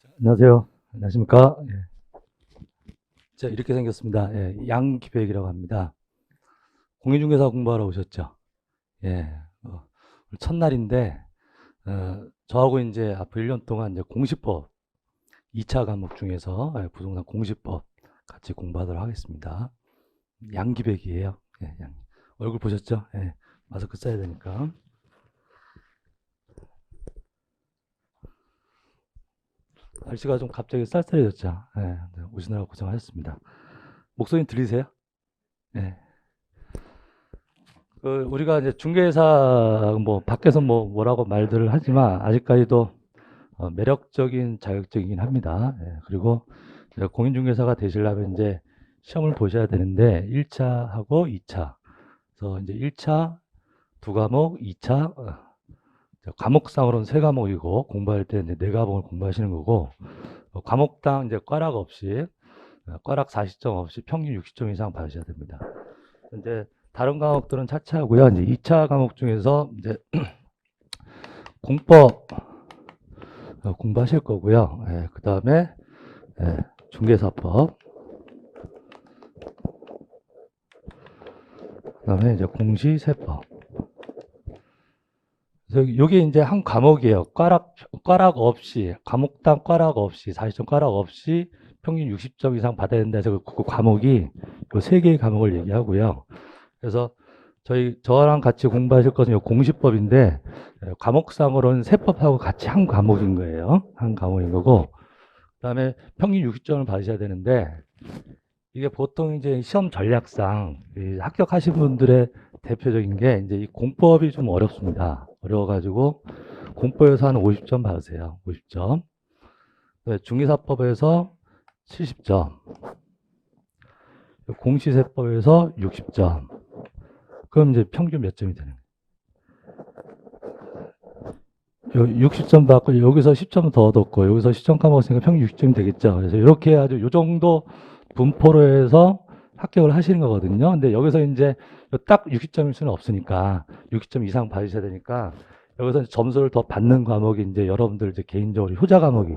안녕하세요. 안녕하십니까. 예. 자, 이렇게 생겼습니다. 예, 양기백이라고 합니다. 공인중개사 공부하러 오셨죠? 예, 오늘 첫날인데, 저하고 이제 앞으로 1년 동안 이제 공시법 2차 과목 중에서 부동산 공시법 같이 공부하도록 하겠습니다. 양기백이에요. 예, 얼굴 보셨죠? 예, 마스크 써야 되니까. 날씨가 좀 갑자기 쌀쌀해졌죠? 예, 오시느라 고생하셨습니다. 목소리 들리세요? 예. 우리가 이제 중개사 뭐 밖에서 뭐라고 말들을 하지만 아직까지도 매력적인 자격증이긴 합니다. 예, 그리고 공인중개사가 되시려면 이제 시험을 보셔야 되는데 1차하고 2차. 그래서 이제 1차 두 과목, 2차 과목상으로는 세 과목이고 공부할 때 이제 네 과목을 공부하시는 거고 과목당 이제 꽈락 없이 꽈락 40점 없이 평균 60점 이상 받으셔야 됩니다. 이제 다른 과목들은 차치하고요. 이제 2차 과목 중에서 이제 공법 공부하실 거고요. 예, 그 다음에 중개사법, 그 다음에 이제 공시세법. 그래서 이게 이제 한 과목이에요. 꽈락 없이, 과목당 꽈락 없이, 40점 꽈락 없이 평균 60점 이상 받아야 된다 해서 그 과목이 요 세 개의 과목을 얘기하고요. 그래서 저랑 같이 공부하실 것은 요 공시법인데, 과목상으로는 세법하고 같이 한 과목인 거예요. 한 과목인 거고, 그 다음에 평균 60점을 받으셔야 되는데, 이게 보통 이제 시험 전략상 합격하신 분들의 대표적인 게 이제 이 공법이 좀 어렵습니다. 어려워가지고 공법에서 한 50점 받으세요. 50점. 중개사법에서 70점. 공시세법에서 60점. 그럼 이제 평균 몇 점이 되는 거예요? 60점 받고 여기서 10점 더 얻었고 여기서 10점 까먹었으니까 평균 60점이 되겠죠. 그래서 이렇게 해가지고 요 정도 분포로 해서 합격을 하시는 거거든요. 근데 여기서 이제 딱 60점일 수는 없으니까 60점 이상 받으셔야 되니까 여기서 점수를 더 받는 과목이 이제 여러분들 이제 개인적으로 효자 과목이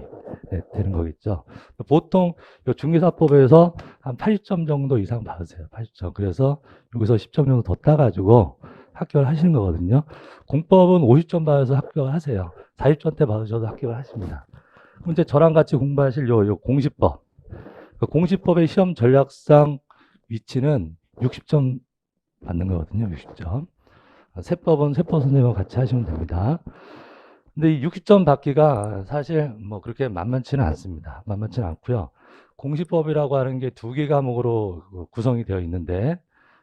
되는 거겠죠. 보통 중개사법에서 한 80점 정도 이상 받으세요. 80점. 그래서 여기서 10점 정도 더 따가지고 합격을 하시는 거거든요. 공법은 50점 받아서 합격을 하세요. 40점대 받으셔도 합격을 하십니다. 그럼 이제 저랑 같이 공부하실 요 공시법. 공시법의 시험 전략상 위치는 60점 받는 거거든요. 60점. 세법은 세법 선생님과 같이 하시면 됩니다. 근데 이 60점 받기가 사실 뭐 그렇게 만만치는 않습니다. 만만치는 않고요. 공시법이라고 하는 게 두 개 과목으로 구성이 되어 있는데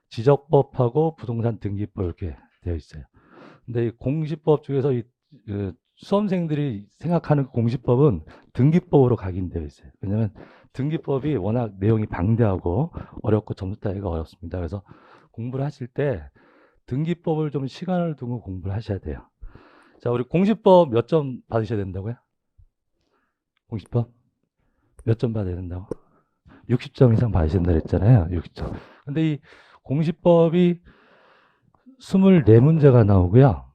지적법하고 부동산 등기법 이렇게 되어 있어요. 근데 이 공시법 중에서 수험생들이 생각하는 공시법은 등기법으로 각인되어 있어요. 왜냐하면 등기법이 워낙 내용이 방대하고 어렵고 점수 따기가 어렵습니다. 그래서 공부를 하실 때 등기법을 좀 시간을 두고 공부를 하셔야 돼요. 자, 우리 공시법 몇 점 받으셔야 된다고요? 공시법 몇 점 받아야 된다고? 60점 이상 받으신다 그랬잖아요. 60점. 근데 이 공시법이 24문제가 나오고요.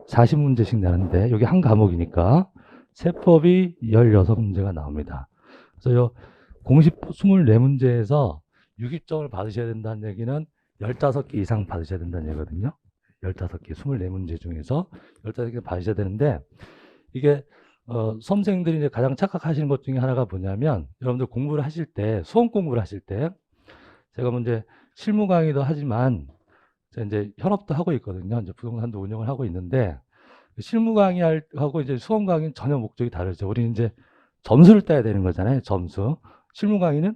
40문제씩 나는데 여기 한 과목이니까 세법이 16문제가 나옵니다. 그래서 요 공시법 24문제에서 60점을 받으셔야 된다는 얘기는 15개 이상 받으셔야 된다는 얘기거든요. 15개, 24문제 중에서 15개 받으셔야 되는데 이게 수험생들이 이제 가장 착각하시는 것 중에 하나가 뭐냐면 여러분들 공부를 하실 때 수험 공부를 하실 때 제가 이제 실무 강의도 하지만 이제 현업도 하고 있거든요. 이제 부동산도 운영을 하고 있는데 실무 강의하고 이제 수험 강의는 전혀 목적이 다르죠. 우리는 이제 점수를 따야 되는 거잖아요. 점수. 실무 강의는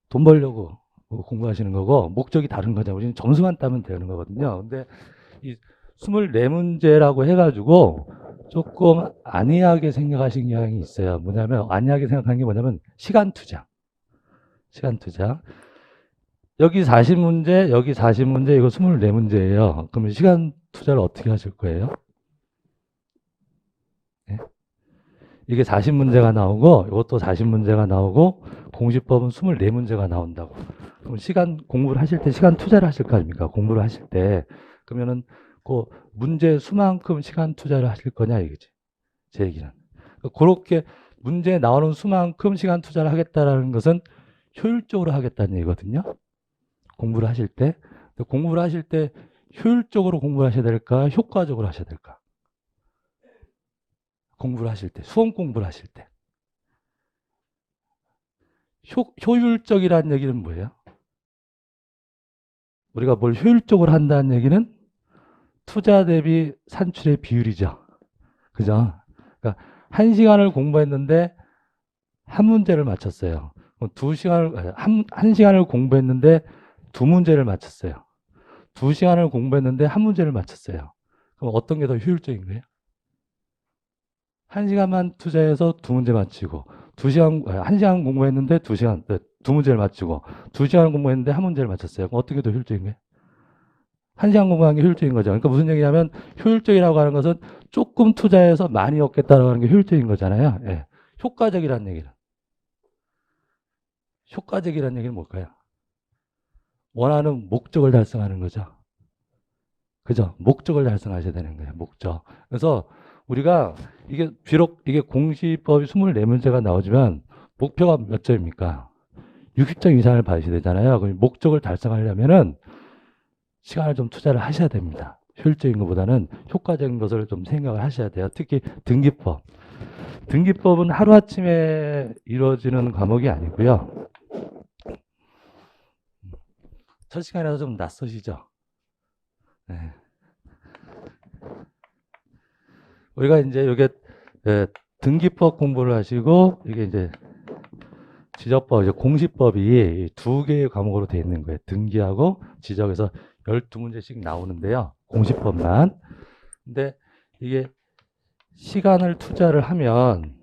돈 벌려고 공부하시는 거고 목적이 다른 거죠. 우리는 점수만 따면 되는 거거든요. 근데 이 24문제라고 해가지고 조금 안이하게 생각하시는 경향이 있어요. 뭐냐면 안이하게 생각하는 게 뭐냐면 시간 투자. 시간 투자. 여기 40문제, 여기 40문제, 이거 24문제예요. 그러면 시간 투자를 어떻게 하실 거예요? 네? 이게 40문제가 나오고 이것도 40문제가 나오고 공시법은 24문제가 나온다고. 그럼 시간 공부를 하실 때 시간 투자를 하실 거 아닙니까? 공부를 하실 때. 그러면은 그 문제 수만큼 시간 투자를 하실 거냐 이거지. 제 얘기는. 그렇게 문제에 나오는 수만큼 시간 투자를 하겠다라는 것은 효율적으로 하겠다는 얘기거든요. 공부를 하실 때. 공부를 하실 때 효율적으로 공부를 하셔야 될까? 효과적으로 하셔야 될까? 공부를 하실 때, 수험 공부를 하실 때. 효율적이라는 얘기는 뭐예요? 우리가 뭘 효율적으로 한다는 얘기는 투자 대비 산출의 비율이죠. 그죠? 그러니까 1시간을 공부했는데 한 문제를 맞췄어요. 2시간을, 한 시간을 공부했는데 두 문제를 맞췄어요. 2시간을 공부했는데 한 문제를 맞췄어요. 그럼 어떤 게 더 효율적인 거예요? 1시간만 투자해서 두 문제 맞추고, 1시간 공부했는데 두 문제를 맞추고, 2시간 공부했는데 한 문제를 맞췄어요. 그럼 어떤 게 더 효율적인 거예요? 1시간 공부하는 게 효율적인 거죠. 그러니까 무슨 얘기냐면, 효율적이라고 하는 것은 조금 투자해서 많이 얻겠다라고 하는 게 효율적인 거잖아요. 예. 효과적이라는 얘기는. 효과적이라는 얘기는 뭘까요? 원하는 목적을 달성하는 거죠. 그죠? 목적을 달성하셔야 되는 거예요. 목적. 그래서 우리가 이게 비록 이게 공시법이 24문제가 나오지만 목표가 몇 점입니까? 60점 이상을 받으셔야 되잖아요. 그럼 목적을 달성하려면은 시간을 좀 투자를 하셔야 됩니다. 효율적인 것보다는 효과적인 것을 좀 생각을 하셔야 돼요. 특히 등기법. 등기법은 하루아침에 이루어지는 과목이 아니고요. 첫 시간이라서 좀 낯서시죠? 네. 우리가 이제 이게 등기법 공부를 하시고 이게 이제 지적법, 이제 공시법이 두 개의 과목으로 되어 있는 거예요. 등기하고 지적에서 12문제씩 나오는데요. 공시법만. 근데 이게 시간을 투자를 하면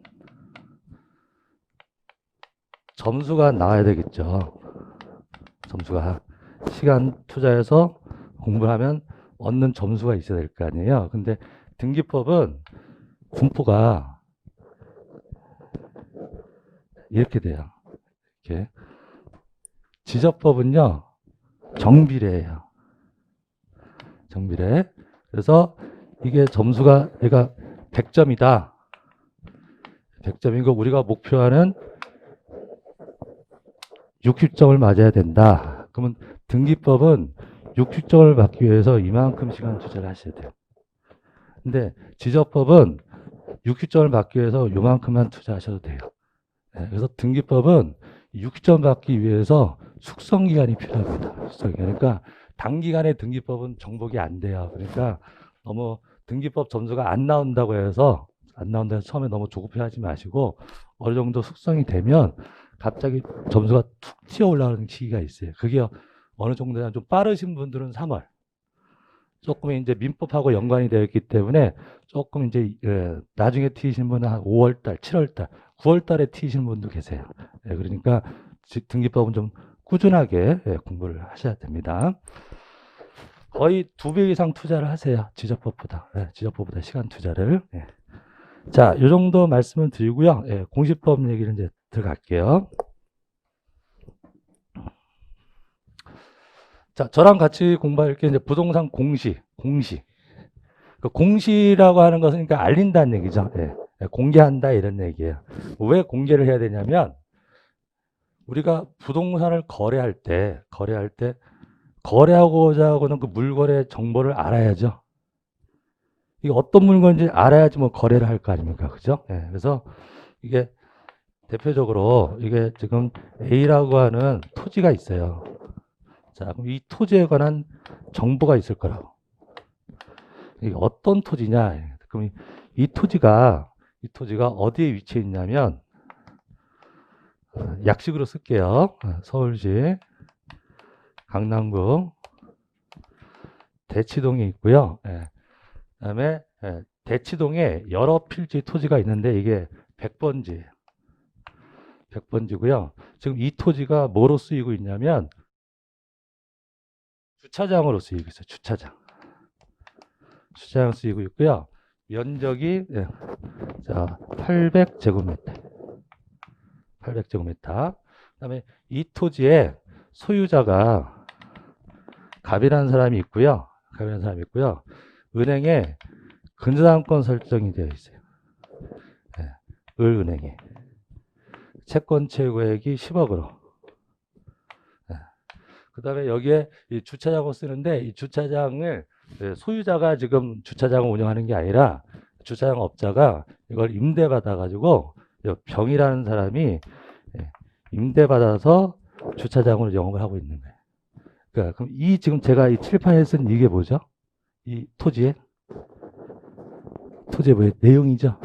점수가 나와야 되겠죠. 점수가. 시간 투자해서 공부를 하면 얻는 점수가 있어야 될 거 아니에요. 근데 등기법은 분포가 이렇게 돼요. 이렇게. 지적법은요, 정비례예요. 정비례. 그래서 이게 점수가 얘가 100점이다. 100점이고 우리가 목표하는 60점을 맞아야 된다. 그러면 등기법은 60점을 받기 위해서 이만큼 시간 투자를 하셔야 돼요. 근데 지적법은 60점을 받기 위해서 이만큼만 투자하셔도 돼요. 네, 그래서 등기법은 60점 받기 위해서 숙성 기간이 필요합니다. 숙성 기간. 그러니까 단기간에 등기법은 정복이 안 돼요. 그러니까 너무 등기법 점수가 안 나온다고 해서 처음에 너무 조급해하지 마시고 어느 정도 숙성이 되면 갑자기 점수가 툭 튀어 올라가는 시기가 있어요. 그게 어느 정도냐 좀 빠르신 분들은 3월. 조금 이제 민법하고 연관이 되어 있기 때문에 조금 이제 나중에 튀신 분은 한 5월달, 7월달, 9월달에 튀신 분도 계세요. 그러니까 등기법은 좀 꾸준하게 공부를 하셔야 됩니다. 거의 2배 이상 투자를 하세요. 지적법보다. 지적법보다 시간 투자를. 자, 이 정도 말씀을 드리고요. 공시법 얘기를 이제 들어갈게요. 자, 저랑 같이 공부할 게 이제 부동산 공시. 그 공시라고 하는 것은 그러니까 알린다는 얘기죠. 공개한다 이런 얘기예요. 왜 공개를 해야 되냐면 우리가 부동산을 거래할 때 거래하고자 하고는 그 물건의 정보를 알아야죠. 이게 어떤 물건인지 알아야지 뭐 거래를 할 거 아닙니까? 그죠? 그래서 이게 대표적으로 이게 지금 A라고 하는 토지가 있어요. 자, 그럼 이 토지에 관한 정보가 있을 거라고. 이게 어떤 토지냐? 그럼 이 토지가 어디에 위치해 있냐면 약식으로 쓸게요. 서울시 강남구 대치동에 있고요. 그다음에 대치동에 여러 필지 토지가 있는데 이게 100번지고요. 지금 이 토지가 뭐로 쓰이고 있냐면 주차장으로 쓰이고 있어요. 주차장 쓰이고 있고요. 면적이 800제곱미터. 800제곱미터. 그다음에 이 토지의 소유자가 갑이라는 사람이 있고요. 은행에 근저당권 설정이 되어 있어요. 예, 을은행에 채권 최고액이 10억으로. 예. 그 다음에 여기에 이 주차장을 쓰는데 이 주차장을 소유자가 지금 주차장을 운영하는 게 아니라 주차장 업자가 이걸 임대받아 가지고 병이라는 사람이 임대받아서 주차장으로 영업을 하고 있는 거예요. 그러니까 그럼 이 지금 제가 이 칠판에 쓴 이게 뭐죠? 이 토지의 뭐예요? 내용이죠.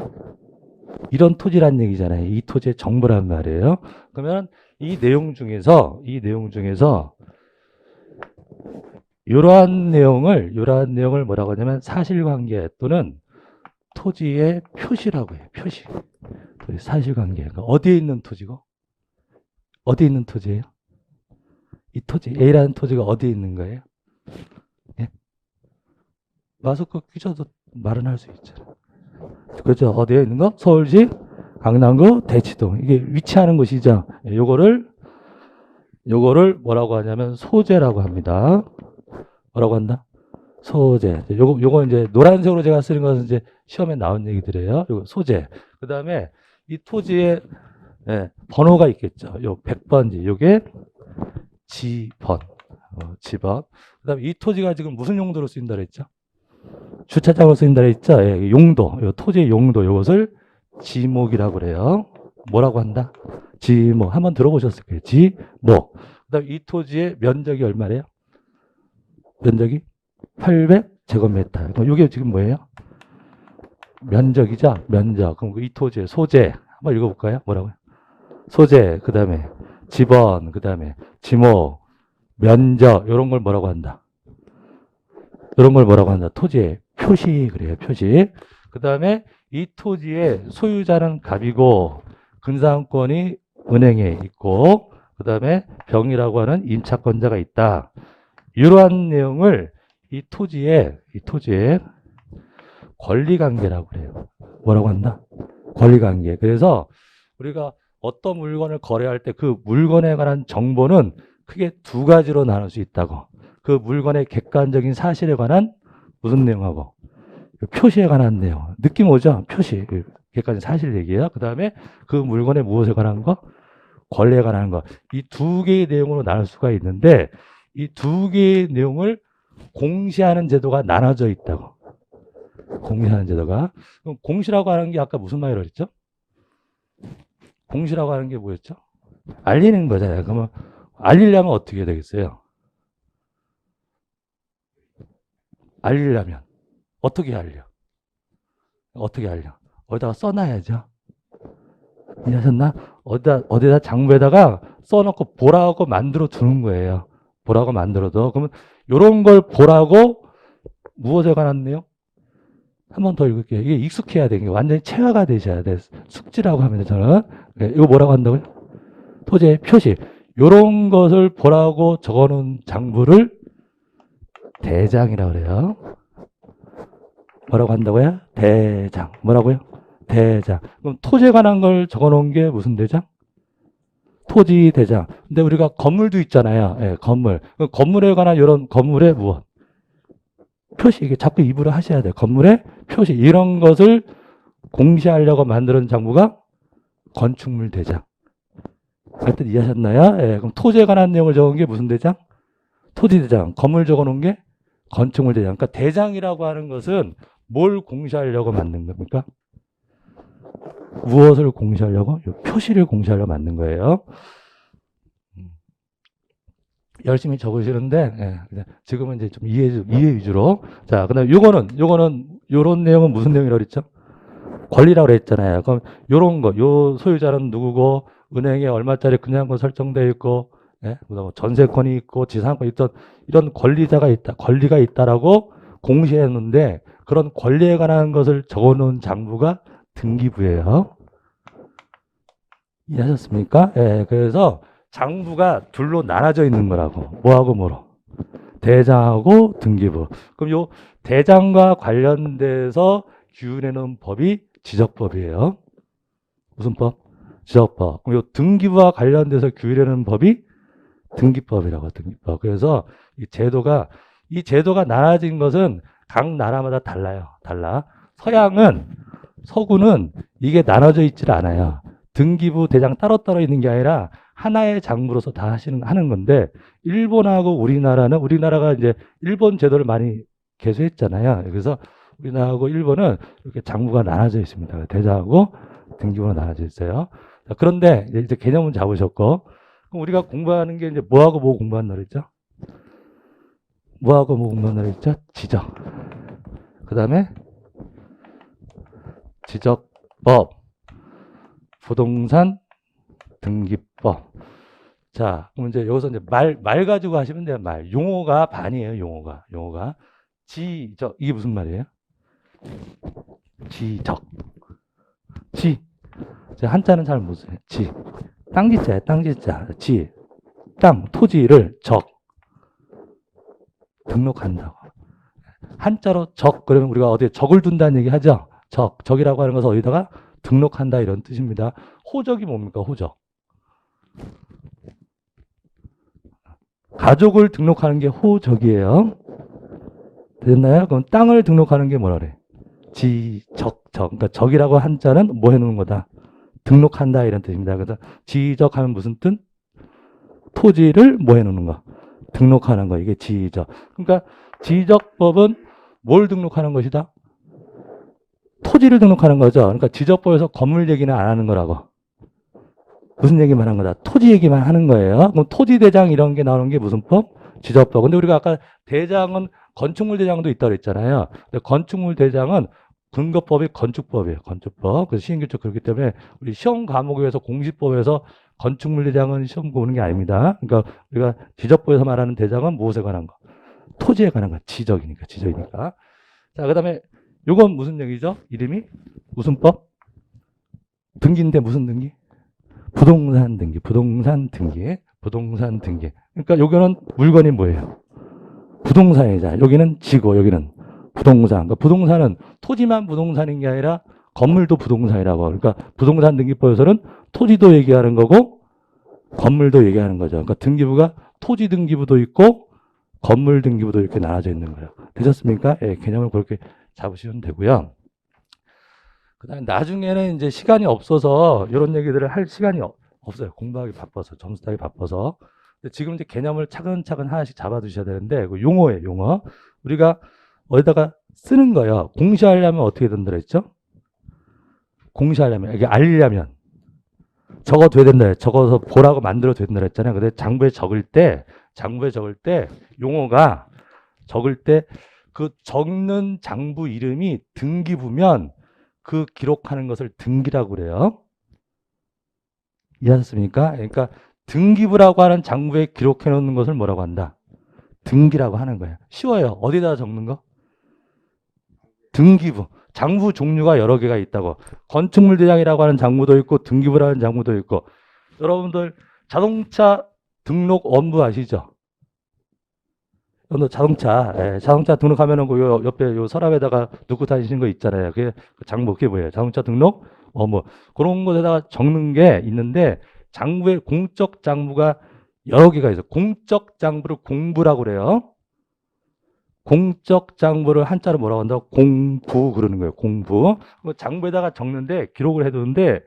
이런 토지란 얘기잖아요. 이 토지의 정보란 말이에요. 그러면 이 내용 중에서 이러한 내용을 뭐라고 하냐면 사실관계 또는 토지의 표시라고 해요. 표시. 사실관계. 그러니까 어디에 있는 토지고? 어디에 있는 토지예요? 이 토지, A라는 토지가 어디에 있는 거예요? 예? 마스크 끼셔도 말은 할 수 있잖아요. 그렇죠? 어디에 있는 거? 서울시, 강남구, 대치동. 이게 위치하는 곳이죠. 요거를 뭐라고 하냐면 소재라고 합니다. 뭐라고 한다? 소재. 요거 이제 노란색으로 제가 쓰는 것은 이제 시험에 나온 얘기들이에요. 요거 소재. 그 다음에 이 토지에 번호가 있겠죠. 요 100번지. 요게 지번. 지번. 그 다음에 이 토지가 지금 무슨 용도로 쓰인다 그랬죠? 주차장으로 쓰인다 그랬죠? 예, 용도. 요 토지의 용도. 요것을 지목이라고 그래요. 뭐라고 한다? 지목. 한번 들어보셨을 거예요. 지목. 그 다음에 이 토지의 면적이 얼마래요? 면적이 800제곱미터. 이게 지금 뭐예요? 면적이죠? 면적. 그럼 이 토지의 소재. 한번 읽어볼까요? 뭐라고요? 소재, 그 다음에 지번, 그 다음에 지목, 면적, 이런 걸 뭐라고 한다? 이런 걸 뭐라고 한다? 토지의 표시, 그래요. 표시. 그 다음에 이 토지의 소유자는 갑이고, 근사항권이 은행에 있고, 그 다음에 병이라고 하는 임차권자가 있다. 이러한 내용을 이 토지의 권리관계라고 그래요. 뭐라고 한다? 권리관계. 그래서 우리가 어떤 물건을 거래할 때 그 물건에 관한 정보는 크게 두 가지로 나눌 수 있다고. 그 물건의 객관적인 사실에 관한 무슨 내용하고 표시에 관한 내용. 느낌 오죠? 표시. 객관적인 사실 얘기예요. 그 다음에 그 물건의 무엇에 관한 거? 권리에 관한 거. 이 두 개의 내용으로 나눌 수가 있는데 이 두 개의 내용을 공시하는 제도가 나눠져 있다고. 공시하는 제도가. 그럼 공시라고 하는 게 아까 무슨 말이라고 했죠? 공시라고 하는 게 뭐였죠? 알리는 거잖아요. 그러면 알리려면 어떻게 해야 되겠어요? 알리려면 어떻게 알려? 어떻게 알려? 어디다가 써놔야죠. 이해하셨나? 어디다 장부에다가 써놓고 보라고 만들어 두는 거예요. 보라고 만들어도. 그러면 이런 걸 보라고 무엇에 관한 내용? 한 번 더 읽을게요. 이게 익숙해야 되는 게 완전히 체화가 되셔야 돼. 숙지라고 하면 저는. 이거 뭐라고 한다고요? 토지의 표시. 이런 것을 보라고 적어놓은 장부를 대장이라고 그래요. 뭐라고 한다고요? 대장. 뭐라고요? 대장. 그럼 토지에 관한 걸 적어놓은 게 무슨 대장? 토지 대장. 근데 우리가 건물도 있잖아요. 예, 건물. 건물에 관한 이런 건물의 무엇? 표시. 이게 자꾸 입으로 하셔야 돼요. 건물의 표시. 이런 것을 공시하려고 만드는 장부가 건축물 대장. 하여튼 이해하셨나요? 예, 그럼 토지에 관한 내용을 적은 게 무슨 대장? 토지 대장. 건물 적어 놓은 게 건축물 대장. 그러니까 대장이라고 하는 것은 뭘 공시하려고 만든 겁니까? 무엇을 공시하려고? 표시를 공시하려고 만든 거예요. 열심히 적으시는데, 예, 지금은 이제 좀 이해 위주로. 자, 그 다음에 요런 내용은 무슨 내용이라고 그랬죠? 권리라고 그랬잖아요. 그럼 요런 거, 요 소유자는 누구고, 은행에 얼마짜리 분양권 설정되어 있고, 예, 뭐 전세권이 있고, 지상권이 있던 이런 권리자가 있다, 권리가 있다라고 공시했는데, 그런 권리에 관한 것을 적어 놓은 장부가 등기부예요. 이해하셨습니까? 예, 그래서 장부가 둘로 나눠져 있는 거라고. 뭐하고 뭐로? 대장하고 등기부. 그럼 요 대장과 관련돼서 규율해놓은 법이 지적법이에요. 무슨 법? 지적법. 그럼 요 등기부와 관련돼서 규율해놓은 법이 등기법이라고. 등기법. 그래서 이 제도가 나눠진 것은 각 나라마다 달라요. 달라. 서구는 이게 나눠져 있질 않아요. 등기부 대장 따로따로 있는 게 아니라 하나의 장부로서 다 하는 건데, 일본하고 우리나라가 이제 일본 제도를 많이 개수했잖아요. 그래서 우리나라하고 일본은 이렇게 장부가 나눠져 있습니다. 대장하고 등기부가 나눠져 있어요. 자, 그런데 이제 개념은 잡으셨고, 그럼 우리가 공부하는 게 이제 뭐하고 뭐 공부한다 그랬죠? 뭐하고 뭐 공부한다 그랬죠? 지적. 그 다음에 지적법, 부동산 등기법. 자, 그럼 이제 여기서 이제 말 가지고 하시면 돼요. 말. 용어가 반이에요. 용어가. 지적. 이게 무슨 말이에요? 지적. 한자는 잘 못 써요. 땅지자예요. 땅지자. 땅, 토지를 등록한다고. 한자로 그러면 우리가 어디에 적을 둔다는 얘기 하죠? 적이라고 하는 것은 어디다가 등록한다 이런 뜻입니다. 호적이 뭡니까? 호적. 가족을 등록하는 게 호적이에요. 됐나요? 그럼 땅을 등록하는 게 뭐라 그래? 그러니까 적이라고 한자는 뭐 해놓는 거다? 등록한다 이런 뜻입니다. 그래서 지적하면 무슨 뜻? 토지를 뭐 해놓는 거? 등록하는 거. 이게 지적. 그러니까 지적법은 뭘 등록하는 것이다? 토지를 등록하는 거죠. 그러니까 지적법에서 건물 얘기는 안 하는 거라고. 무슨 얘기만 한 거다? 토지 얘기만 하는 거예요. 그럼 토지대장 이런 게 나오는 게 무슨 법? 지적법. 근데 우리가 아까 대장은 건축물 대장도 있다고 그랬잖아요. 근데 건축물 대장은 근거법이 건축법이에요. 건축법. 그래서 시행규칙 그렇기 때문에 우리 시험 과목에서 공시법에서 건축물 대장은 시험 보는 게 아닙니다. 그러니까 우리가 지적법에서 말하는 대장은 무엇에 관한 거? 토지에 관한 거. 지적이니까. 자, 그 다음에 요건 무슨 얘기죠? 이름이? 무슨 법? 등기인데 무슨 등기? 부동산 등기. 그러니까 여기는 물건이 뭐예요? 부동산이잖아요. 여기는 지고, 여기는 부동산. 그러니까 부동산은 토지만 부동산인 게 아니라 건물도 부동산이라고. 그러니까 부동산 등기법에서는 토지도 얘기하는 거고 건물도 얘기하는 거죠. 그러니까 등기부가 토지 등기부도 있고 건물 등기부도 이렇게 나눠져 있는 거예요. 되셨습니까? 예, 개념을 그렇게 잡으시면 되고요. 그다음에 나중에는 이제 시간이 없어서 이런 얘기들을 할 시간이 없어요. 공부하기 바빠서, 점수 따기 바빠서. 근데 지금 이제 개념을 차근차근 하나씩 잡아두셔야 되는데, 그 용어예요, 용어. 우리가 어디다가 쓰는 거예요. 공시하려면 어떻게 된다 그랬죠? 공시하려면, 이게 알리려면 적어둬야 된다. 적어서 보라고 만들어둬야 된다 그랬잖아요. 근데 장부에 적을 때 용어가 적을 때 그 적는 장부 이름이 등기부면 그 기록하는 것을 등기라고 그래요. 이해하셨습니까? 그러니까 등기부라고 하는 장부에 기록해 놓는 것을 뭐라고 한다? 등기라고 하는 거예요. 쉬워요. 어디다 적는 거? 등기부. 장부 종류가 여러 개가 있다고. 건축물 대장이라고 하는 장부도 있고 등기부라는 장부도 있고. 여러분들 자동차 등록 원부 아시죠? 자동차 등록하면은 그 옆에 요 서랍에다가 넣고 다니시는 거 있잖아요. 그게 장부, 그게 뭐예요? 자동차 등록 원부. 그런 곳에다가 적는 게 있는데 장부에 공적 장부가 여러 개가 있어요. 공적 장부를 공부라고 그래요. 공적 장부를 한자로 뭐라고 한다고? 공부 그러는 거예요. 공부. 장부에다가 적는데 기록을 해두는데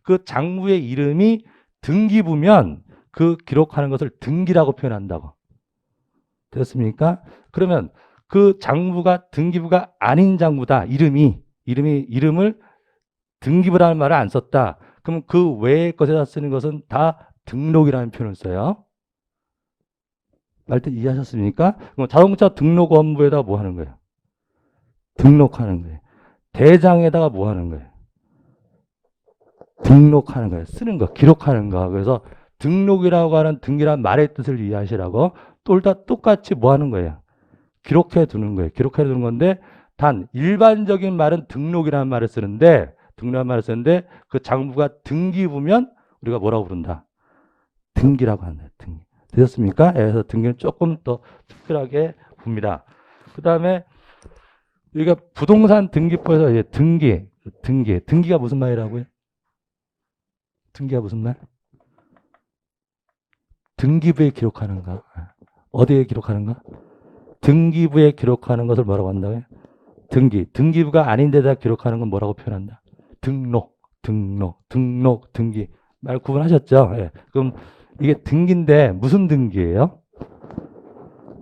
그 장부의 이름이 등기부면 그 기록하는 것을 등기라고 표현한다고. 됐습니까? 그러면 그 장부가 등기부가 아닌 장부다. 이름을 등기부라는 말을 안 썼다. 그럼 그 외의 것에다 쓰는 것은 다 등록이라는 표현을 써요. 말뜻 이해하셨습니까? 그럼 자동차 등록 원부에다가 뭐 하는 거예요? 등록하는 거예요. 대장에다가 뭐 하는 거예요? 등록하는 거예요. 쓰는 거, 기록하는 거. 그래서 등록이라고 하는 등기란 말의 뜻을 이해하시라고 똑같이 뭐 하는 거예요? 기록해 두는 거예요. 기록해 두는 건데 단 일반적인 말은 등록이라는 말을 쓰는데 그 장부가 등기부면 우리가 뭐라고 부른다? 등기라고 한다. 등기. 되셨습니까? 그래서 등기는 조금 더 특별하게 봅니다. 그 다음에 우리가 부동산 등기법에서 이제 등기가 무슨 말이라고요? 등기가 무슨 말? 등기부에 기록하는가? 어디에 기록하는가? 등기부에 기록하는 것을 뭐라고 한다고요? 등기부가 아닌 데다 기록하는 건 뭐라고 표현한다? 등록, 등기. 말 구분하셨죠? 예. 그럼 이게 등기인데 무슨 등기예요?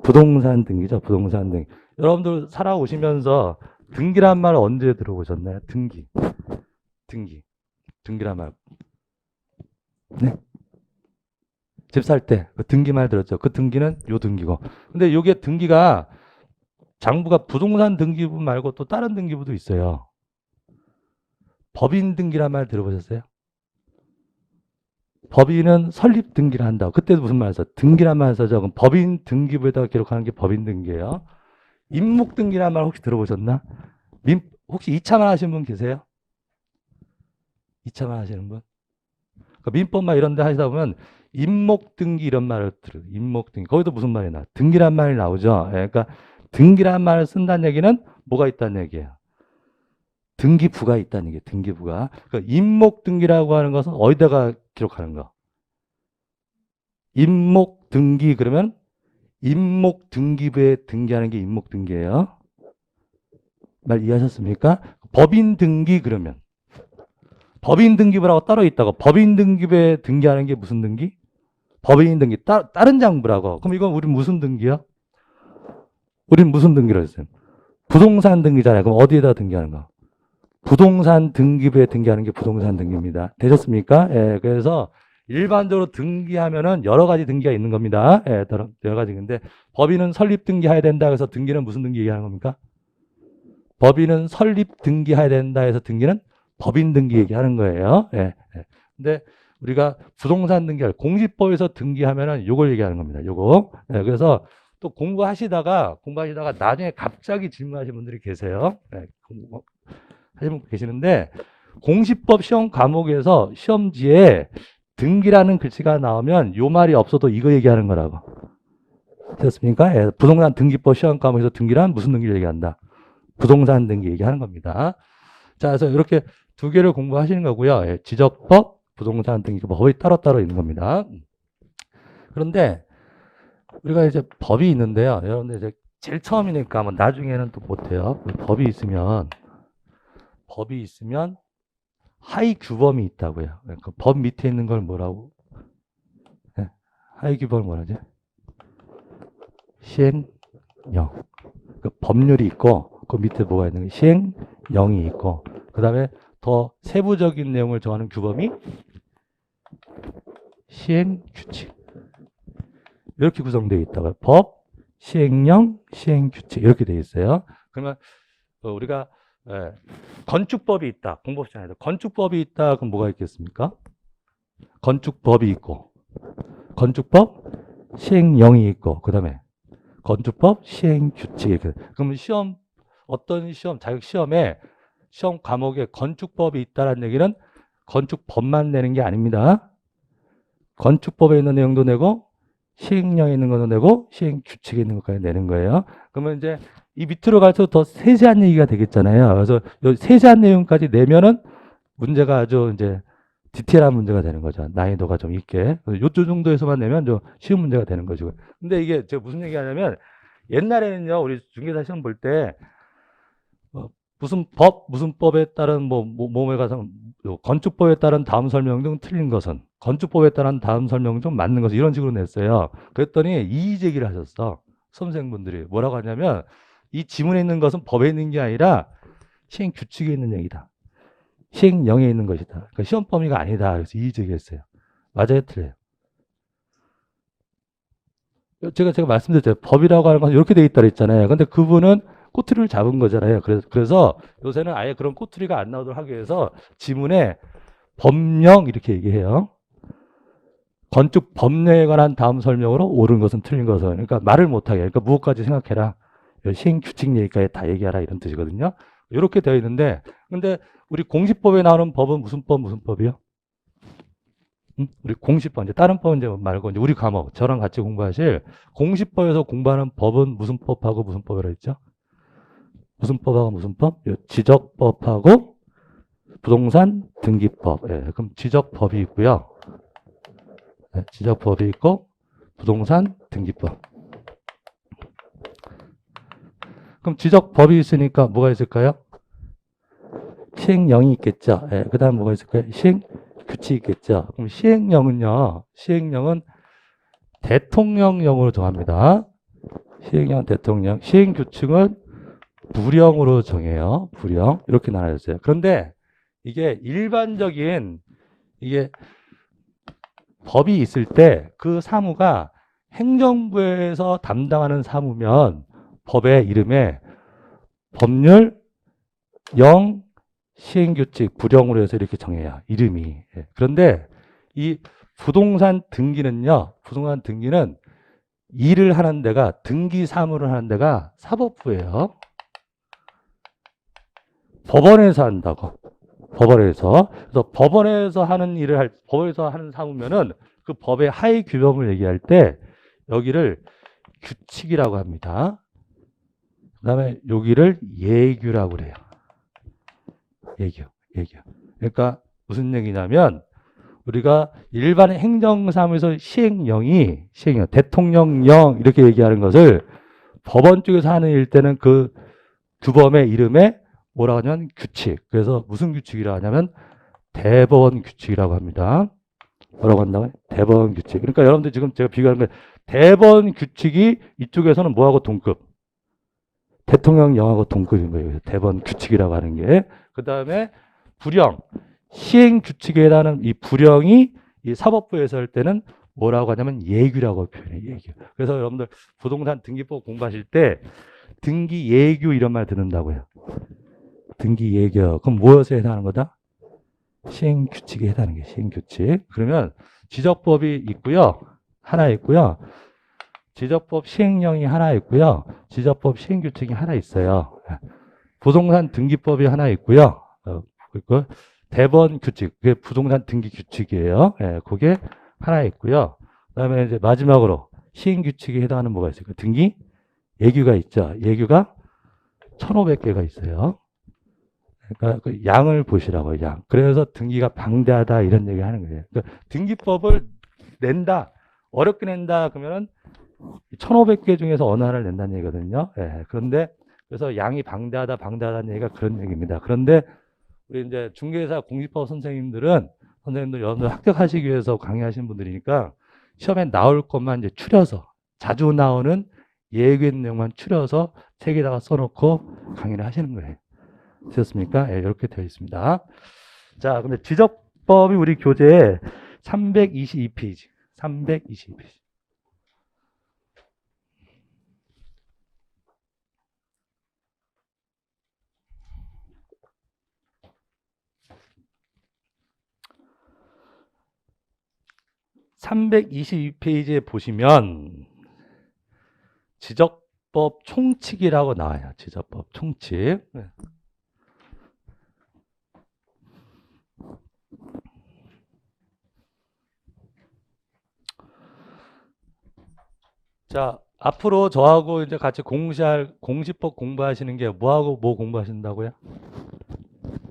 부동산 등기죠. 부동산 등기. 여러분들 살아오시면서 등기란 말 언제 들어보셨나요? 등기란 말. 네. 집 살 때 그 등기 말 들었죠. 그 등기는 요 등기고. 근데 요게 등기가 장부가 부동산 등기부 말고 또 다른 등기부도 있어요. 법인 등기란 말 들어보셨어요? 법인은 설립 등기를 한다. 그때도 무슨 말 써요? 등기란 말 써죠. 그럼 법인 등기부에다가 기록하는 게 법인 등기예요. 임목 등기란 말 혹시 들어보셨나? 혹시 2차만 하시는 분 계세요? 2차만 하시는 분? 그러니까 민법만 이런 데 하시다 보면 임목 등기 이런 말을 들어요. 임목 등기. 거기도 무슨 말이 나와요? 등기란 말이 나오죠. 예, 그러니까 등기란 말을 쓴다는 얘기는 뭐가 있다는 얘기예요? 등기부가 있다는 얘기예요. 등기부가. 그러니까 임목 등기라고 하는 것은 어디다가 기록하는 거? 임목 등기 그러면 임목 등기부에 등기하는 게 임목 등기예요. 말 이해하셨습니까? 법인 등기 그러면 법인 등기부라고 따로 있다고. 법인 등기부에 등기하는 게 무슨 등기? 법인 등기 다른 장부라고. 그럼 이건 우리 무슨 등기야? 우린 무슨 등기로 했어요? 부동산 등기잖아요. 그럼 어디에다 등기하는 거? 부동산 등기부에 등기하는 게 부동산 등기입니다. 되셨습니까? 예, 그래서 일반적으로 등기하면은 여러 가지 등기가 있는 겁니다. 예, 여러 가지. 근데 법인은 설립 등기해야 된다 해서 등기는 무슨 등기 얘기하는 겁니까? 법인은 설립 등기해야 된다 해서 등기는 법인 등기 얘기하는 거예요. 예, 예. 근데 우리가 부동산 등기할 공시법에서 등기하면은 요걸 얘기하는 겁니다. 요거. 예, 그래서 또 공부하시다가 나중에 갑자기 질문하시는 분들이 계세요. 예, 하시는 분 계시는데 공시법 시험 과목에서 시험지에 등기라는 글씨가 나오면 요 말이 없어도 이거 얘기하는 거라고. 됐습니까? 예, 부동산 등기법 시험 과목에서 등기란 무슨 등기를 얘기한다? 부동산 등기 얘기하는 겁니다. 자, 그래서 이렇게 두 개를 공부하시는 거고요. 예, 지적법, 부동산 등기 법이 따로따로 있는 겁니다. 그런데 우리가 이제 법이 있는데요. 여러분들 이제 제일 처음이니까 뭐 나중에는 또 못해요. 법이 있으면 하위 규범이 있다고요. 그 법 밑에 있는 걸 뭐라고? 네. 하위 규범을 뭐라지? 시행령. 그 법률이 있고 그 밑에 뭐가 있는 게 시행령이 있고 그 다음에 더 세부적인 내용을 정하는 규범이 시행규칙. 이렇게 구성되어 있다고요. 법, 시행령, 시행규칙 이렇게 되어 있어요. 그러면 우리가 건축법이 있다. 공법 시간에도 건축법이 있다. 그럼 뭐가 있겠습니까? 건축법이 있고 건축법 시행령이 있고 그 다음에 건축법 시행규칙이 있고 그러면 어떤 시험 자격 시험에 시험 과목에 건축법이 있다는 얘기는 건축법만 내는 게 아닙니다. 건축법에 있는 내용도 내고 시행령에 있는 것도 내고 시행규칙에 있는 것까지 내는 거예요. 그러면 이제 이 밑으로 갈수록 더 세세한 얘기가 되겠잖아요. 그래서 세세한 내용까지 내면은 문제가 아주 이제 디테일한 문제가 되는 거죠. 난이도가 좀 있게. 요쪽 정도에서만 내면 좀 쉬운 문제가 되는 거죠. 근데 이게 제가 무슨 얘기 하냐면 옛날에는요, 우리 중개사 시험 볼 때 무슨 법에 따른 뭐에 가서 건축법에 따른 다음 설명 중 틀린 것은 건축법에 따른 다음 설명 중 맞는 것은 이런 식으로 냈어요. 그랬더니 이의 제기를 하셨어. 수험생분들이 뭐라고 하냐면 이 지문에 있는 것은 법에 있는 게 아니라 시행 규칙에 있는 얘기다. 시행령에 있는 것이다. 그러니까 시험 범위가 아니다. 그래서 이의 제기했어요. 맞아요, 틀려요? 제가 말씀드렸죠. 법이라고 하는 건 이렇게 돼 있다 그랬잖아요. 근데 그분은 꼬투리를 잡은 거잖아요. 그래서 요새는 아예 그런 꼬투리가 안 나오도록 하기 위해서 지문에 법령 이렇게 얘기해요. 건축 법령에 관한 다음 설명으로 옳은 것은 틀린 것은. 그러니까 말을 못하게. 그러니까 무엇까지 생각해라. 시행 규칙 얘기까지 다 얘기하라 이런 뜻이거든요. 이렇게 되어 있는데 근데 우리 공시법에 나오는 법은 무슨 법이요? 우리 공시법, 이제 다른 법은 이제 말고 이제 우리 과목, 저랑 같이 공부하실 공시법에서 공부하는 법은 무슨 법하고 무슨 법이라 했죠? 무슨 법하고 무슨 법? 지적법하고 부동산 등기법. 예, 그럼 지적법이 있고요. 예, 지적법이 있고 부동산 등기법. 그럼 지적법이 있으니까 뭐가 있을까요? 시행령이 있겠죠. 예, 그 다음 뭐가 있을까요? 시행규칙이 있겠죠. 그럼 시행령은 대통령령으로 정합니다. 시행령 대통령. 시행규칙은 부령으로 정해요. 부령. 이렇게 나눠졌어요. 그런데 이게 일반적인 이게 법이 있을 때 그 사무가 행정부에서 담당하는 사무면 법의 이름에 법률, 령, 시행규칙, 부령으로 해서 이렇게 정해요. 이름이. 예. 그런데 이 부동산 등기는요. 부동산 등기는 일을 하는 데가 등기 사무를 하는 데가 사법부예요. 법원에서 한다고. 법원에서. 그래서 법원에서 하는 법원에서 하는 사무면은 그 법의 하위 규범을 얘기할 때 여기를 규칙이라고 합니다. 그 다음에 여기를 예규라고 그래요. 예규. 그러니까 무슨 얘기냐면 우리가 일반 행정사무에서 시행령, 대통령령 이렇게 얘기하는 것을 법원 쪽에서 하는 일 때는 그 규범의 이름에 뭐라고 하냐면 규칙. 그래서 무슨 규칙이라고 하냐면 대법원 규칙이라고 합니다. 뭐라고 한다고요? 대법원 규칙. 그러니까 여러분들 지금 제가 비교하는 게 대법원 규칙이 이쪽에서는 뭐하고 동급? 대통령령하고 동급인 거예요. 대법원 규칙이라고 하는 게. 그 다음에 부령. 시행 규칙에 해당하는 이 부령이 이 사법부에서 할 때는 뭐라고 하냐면 예규라고 표현해요. 예규. 그래서 여러분들 부동산 등기법 공부하실 때 등기 예규 이런 말 듣는다고요. 등기 예규. 그럼 무엇에 해당하는 거다? 시행 규칙에 해당하는 게 시행 규칙. 그러면 지적법이 있고요. 하나 있고요. 지적법 시행령이 하나 있고요. 지적법 시행규칙이 하나 있어요. 부동산 등기법이 하나 있고요. 그리고 대법원 규칙, 그게 부동산 등기 규칙이에요. 예, 그게 하나 있고요. 그다음에 이제 마지막으로 시행규칙에 해당하는 뭐가 있을까요? 등기 예규가 있죠. 예규가 1,500개가 있어요. 그러니까 그 양을 보시라고요. 양. 그래서 등기가 방대하다 이런 얘기 하는 거예요. 그러니까 등기법을 낸다, 어렵게 낸다 그러면은 1,500개 중에서 어느 하나를 낸다는 얘기거든요. 예, 그런데 그래서 양이 방대하다는 얘기가 그런 얘기입니다. 그런데 우리 이제 중개사 공시법 선생님들 여러분들 합격하시기 위해서 강의하시는 분들이니까 시험에 나올 것만 이제 추려서 자주 나오는 예외 내용만 추려서 책에다가 써놓고 강의를 하시는 거예요. 되셨습니까? 예, 이렇게 되어 있습니다. 자, 근데 지적법이 우리 교재에 322페이지. 322페이지. (322페이지에) 보시면 지적법 총칙이라고 나와요. 지적법 총칙. 네. 자, 앞으로 저하고 이제 같이 공시법 공부하시는 게 뭐하고 뭐 공부하신다고요?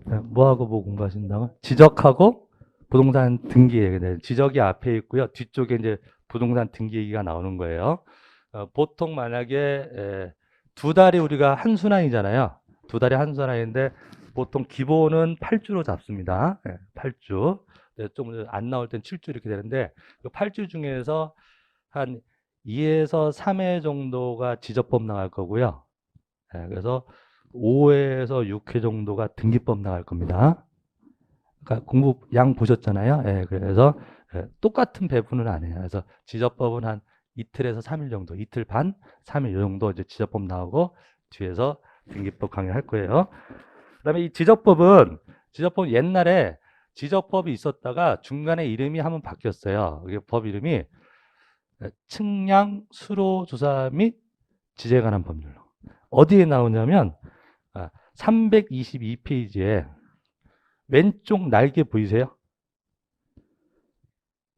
네, 뭐하고 뭐 공부하신다고? 지적하고 부동산 등기 얘기. 지적이 앞에 있고요. 뒤쪽에 이제 부동산 등기 얘기가 나오는 거예요. 보통 만약에 두 달이 우리가 한 순환이잖아요. 두 달이 한 순환인데 보통 기본은 8주로 잡습니다. 8주. 좀 안 나올 땐 7주 이렇게 되는데 그 8주 중에서 한 2에서 3회 정도가 지적법 나갈 거고요. 그래서 5회에서 6회 정도가 등기법 나갈 겁니다. 그러니까 공부 양 보셨잖아요. 그래서 똑같은 배분은 안 해요. 그래서 지적법은 한 이틀에서 3일 정도, 이틀 반, 3일 이 정도 이제 지적법 나오고 뒤에서 등기법 강의할 거예요. 그다음에 이 지적법 옛날에 지적법이 있었다가 중간에 이름이 한번 바뀌었어요. 이게 법 이름이 측량 수로 조사 및 지제에 관한 법률. 어디에 나오냐면 322페이지에 왼쪽 날개 보이세요?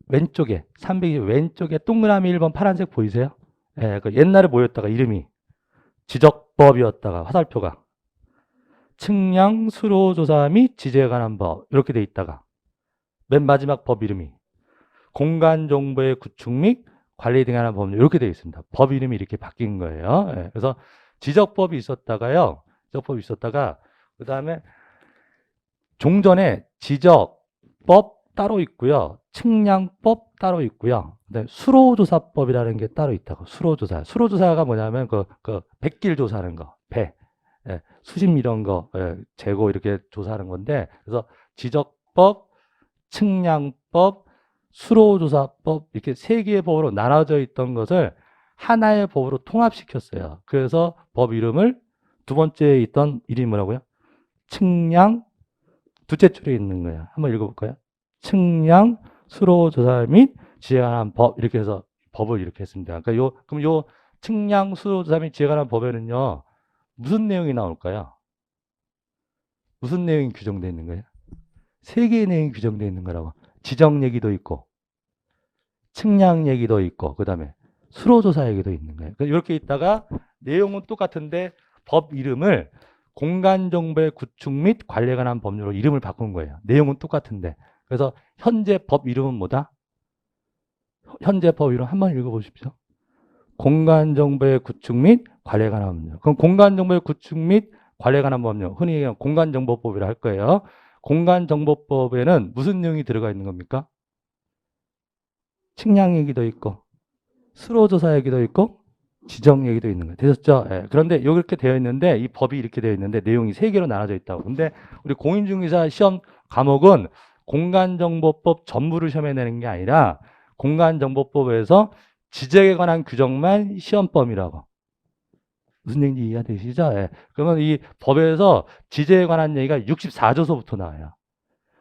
왼쪽에 300 왼쪽에 동그라미 1번 파란색 보이세요? 그 옛날에 뭐였다가 이름이 지적법이었다가 화살표가 측량 수로 조사 및 지제에 관한 법 이렇게 돼 있다가 맨 마지막 법 이름이 공간 정보의 구축 및 관리 등에 관한 법률 이렇게 되어 있습니다. 법 이름이 이렇게 바뀐 거예요. 그래서 지적법이 있었다가 그 다음에 종전에 지적법 따로 있고요. 측량법 따로 있고요. 그다음에 수로조사법이라는 게 따로 있다고. 수로조사. 수로조사가 뭐냐면 그 백길 조사하는 거. 배. 예, 수심 이런 거, 예, 재고 이렇게 조사하는 건데, 그래서 지적법, 측량법, 수로조사법 이렇게 세 개의 법으로 나눠져 있던 것을 하나의 법으로 통합시켰어요. 그래서 법 이름을 두 번째에 있던 이름이 뭐라고요? 측량, 둘째 줄에 있는 거예요. 한번 읽어볼까요? 측량, 수로조사 및 지에 관한 법 이렇게 해서 법을 이렇게 했습니다. 그러니까 그럼 요 측량, 수로조사 및 지에 관한 법에는요 무슨 내용이 나올까요? 무슨 내용이 규정되어 있는 거예요? 세 개의 내용이 규정되어 있는 거라고. 지적 얘기도 있고, 측량 얘기도 있고, 그 다음에 수로조사 얘기도 있는 거예요. 그러니까 이렇게 있다가 내용은 똑같은데 법 이름을 공간정보의 구축 및 관리에 관한 법률로 이름을 바꾼 거예요. 내용은 똑같은데. 그래서 현재 법 이름은 뭐다? 현재 법 이름 한번 읽어보십시오. 공간정보의 구축 및 관리에 관한 법률. 그럼 공간정보의 구축 및 관리에 관한 법률, 흔히 얘기하는 공간정보법이라 할 거예요. 공간정보법에는 무슨 내용이 들어가 있는 겁니까? 측량 얘기도 있고, 수로조사 얘기도 있고, 지정 얘기도 있는 거예요. 되셨죠? 예. 그런데 이렇게 되어 있는데, 이 법이 이렇게 되어 있는데, 내용이 세 개로 나눠져 있다고. 근데 우리 공인중개사 시험 과목은 공간정보법 전부를 시험에 내는 게 아니라, 공간정보법에서 지적에 관한 규정만 시험범위라고. 무슨 얘기인지 이해가 되시죠? 예. 그러면 이 법에서 지적에 관한 얘기가 64조서부터 나와요.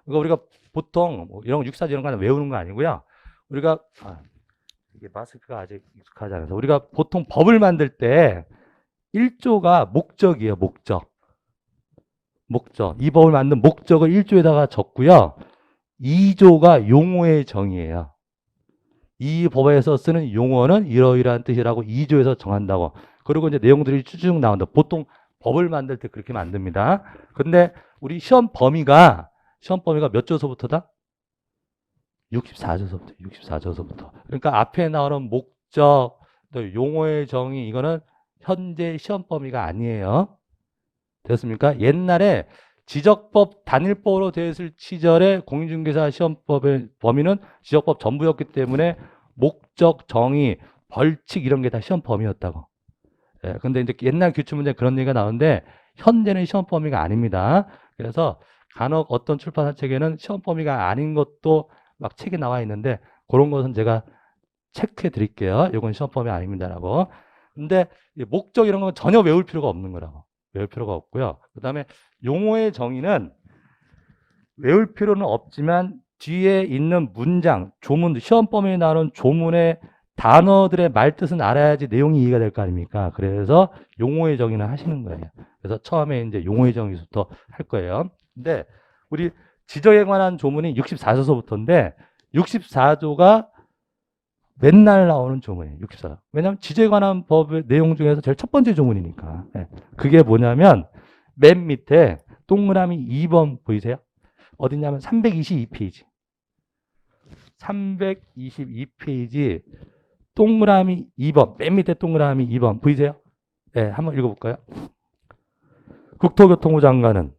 그러니까 우리가 보통 뭐 이런 거 64조 이런 거 외우는 거 아니고요. 우리가 이게 마스크가 아직 익숙하지 않아서 우리가 보통 법을 만들 때 1조가 목적이에요. 목적. 이 법을 만든 목적을 1조에다가 적고요. 2조가 용어의 정의예요. 이 법에서 쓰는 용어는 이러이러한 뜻이라고 2조에서 정한다고. 그리고 이제 내용들이 쭉 나온다. 보통 법을 만들 때 그렇게 만듭니다. 근데 우리 시험 범위가 몇 조서부터다? 64조서부터. 그러니까 앞에 나오는 목적, 또 용어의 정의 이거는 현재 시험 범위가 아니에요. 됐습니까? 옛날에 지적법 단일법으로 되어 있을 시절에 공인중개사 시험법의 범위는 지적법 전부였기 때문에 목적, 정의, 벌칙 이런 게 다 시험 범위였다고. 예, 근데 이제 옛날 규칙문제 그런 얘기가 나오는데 현재는 시험 범위가 아닙니다. 그래서 간혹 어떤 출판사 책에는 시험 범위가 아닌 것도 막 책이 나와 있는데 그런 것은 제가 체크해 드릴게요. 이건 시험 범위 아닙니다라고. 근데 목적 이런 건 전혀 외울 필요가 없는 거라고. 외울 필요가 없고요. 그 다음에 용어의 정의는 외울 필요는 없지만 뒤에 있는 문장, 조문, 시험 범위에 나오는 조문의 단어들의 말뜻은 알아야지 내용이 이해가 될 거 아닙니까? 그래서 용어의 정의는 하시는 거예요. 그래서 처음에 이제 용어의 정의부터 할 거예요. 근데 우리 지적에 관한 조문이 64조서부터인데 64조가 맨날 나오는 조문이에요. 64조. 왜냐하면 지적에 관한 법의 내용 중에서 제일 첫 번째 조문이니까. 네. 그게 뭐냐면 맨 밑에 동그라미 2번 보이세요? 어디냐면 322페이지. 322페이지 동그라미 2번. 맨 밑에 동그라미 2번 보이세요? 네, 한번 읽어볼까요? 국토교통부 장관은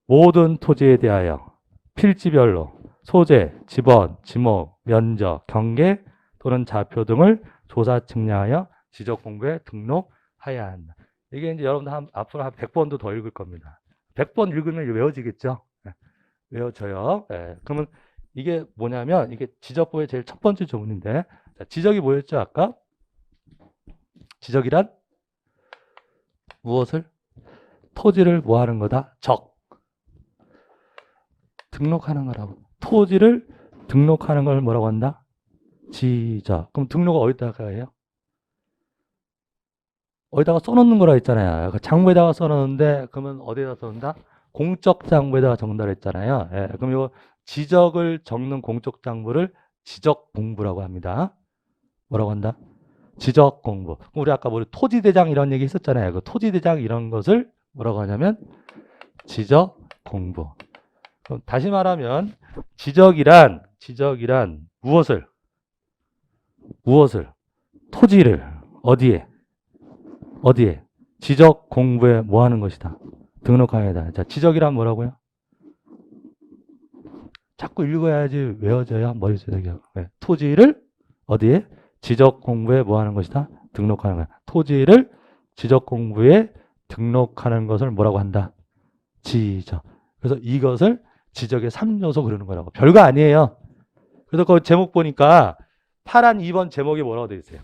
모든 토지에 대하여 필지별로 소재, 지번, 지목, 면적, 경계 또는 좌표 등을 조사 측량하여 지적 공부에 등록하여야 한다. 이게 이제 여러분들 앞으로 한 100번도 더 읽을 겁니다. 100번 읽으면 외워지겠죠? 네, 외워져요. 네, 그러면 이게 뭐냐면 이게 지적법의 제일 첫 번째 조문인데 자, 지적이 뭐였죠? 아까? 지적이란 무엇을? 토지를 뭐 하는 거다? 등록하는 거라고. 토지를 등록하는 걸 뭐라고 한다? 지적. 그럼 등록을 어디다가 해요? 어디다가 써놓는 거라 했잖아요. 장부에다가 써놓는데 그러면 어디다 써놓는다? 공적 장부에다가 적는다 했잖아요. 예, 그럼 이거 지적을 적는 공적 장부를 지적 공부라고 합니다. 뭐라고 한다? 지적 공부. 그럼 우리 아까 우리 토지대장 이런 얘기 했었잖아요. 그 토지대장 이런 것을 뭐라고 하냐면 지적 공부. 그럼 다시 말하면 지적이란 무엇을? 토지를 어디에? 지적 공부에 뭐 하는 것이다? 등록하여야 다. 자, 지적이란 뭐라고요? 자꾸 읽어야지 외워져야 머릿속에. 네. 토지를 어디에? 지적공부에 뭐 하는 것이다? 등록하는 거야. 토지를 지적공부에 등록하는 것을 뭐라고 한다? 지적. 그래서 이것을 지적의 3요소 그러는 거라고. 별거 아니에요. 그래서 그 제목 보니까 파란 2번 제목이 뭐라고 되어 있어요?